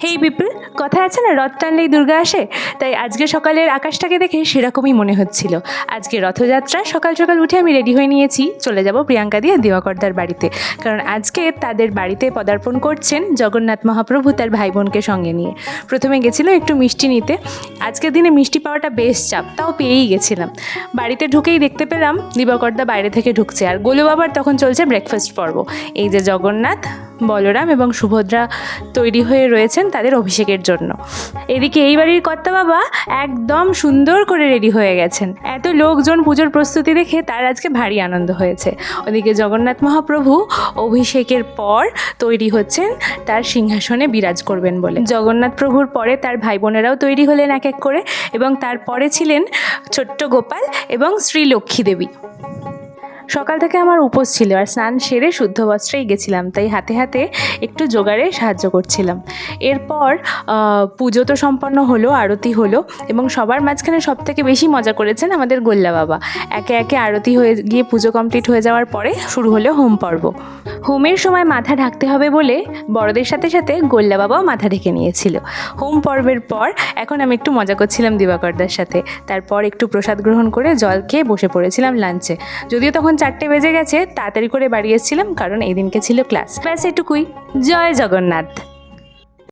হেই people, কথায় আছে না রথ টানলেই দুর্গা আসে। তাই আজকে সকালের আকাশটাকে দেখে সেরকমই মনে হচ্ছিল। আজকে রথযাত্রা সকাল সকাল উঠে আমি রেডি হয়ে নিয়েছি, চলে যাব প্রিয়াঙ্কা দি আর দিবাকরদার বাড়িতে। কারণ আজকে তাদের বাড়িতে পদার্পণ করছেন জগন্নাথ মহাপ্রভু তার ভাই বোনকে সঙ্গে নিয়ে। প্রথমে গেছিল একটু মিষ্টি নিতে। আজকের দিনে মিষ্টি পাওয়াটা বেশ চাপ, তাও পেয়েই গেছিলাম। বাড়িতে ঢুকেই দেখতে পেলাম দিবাকরদা বাইরে থেকে ঢুকছে, আর গোলু বাবার তখন চলছে ব্রেকফাস্ট পর্ব। এই যে জগন্নাথ, বলরাম এবং সুভদ্রা তৈরি হয়ে রয়েছেন তাদের অভিষেকের জন্য। এদিকে এই বাড়ির কর্তা বাবা একদম সুন্দর করে রেডি হয়ে গেছেন। এত লোকজন পুজোর প্রস্তুতি দেখে তার আজকে ভারী আনন্দ হয়েছে। ওদিকে জগন্নাথ মহাপ্রভু অভিষেকের পর তৈরি হচ্ছেন তার সিংহাসনে বিরাজ করবেন বলে। জগন্নাথ প্রভুর পরে তার ভাই বোনেরাও তৈরি হলেন এক এক করে, এবং তারপরে ছিলেন ছোট্ট গোপাল এবং শ্রী লক্ষ্মী দেবী। সকাল থেকে আমার উপোস ছিল, আর স্নান সেরে শুদ্ধ বস্ত্রেই গেছিলাম, তাই হাতে হাতে একটু জোগাড়ে সাহায্য করছিলাম। এরপর পুজো তো সম্পন্ন হলো, আরতি হলো, এবং সবার মাঝখানে সবথেকে বেশি মজা করেছেন আমাদের গোল্লা বাবা। একে একে আরতি হয়ে গিয়ে পুজো কমপ্লিট হয়ে যাওয়ার পরে শুরু হলো হোম পর্ব। হোমের সময় মাথা ঢাকতে হবে বলে বড়দের সাথে সাথে গোল্লা বাবাও মাথা ঢেকে নিয়েছিল। হোম পর্বের পর এখন আমি একটু মজা করছিলাম দিবাকরদার সাথে। তারপর একটু প্রসাদ গ্রহণ করে জল খেয়ে বসে পড়েছিলাম লাঞ্চে। যদিও তখন 4টে বেজে গেছে, তাড়াতাড়ি করে বাড়ি এসেছিলাম কারণ এই দিনকে ছিল ক্লাস। ব্যাস এটুকুই। জয় জগন্নাথ।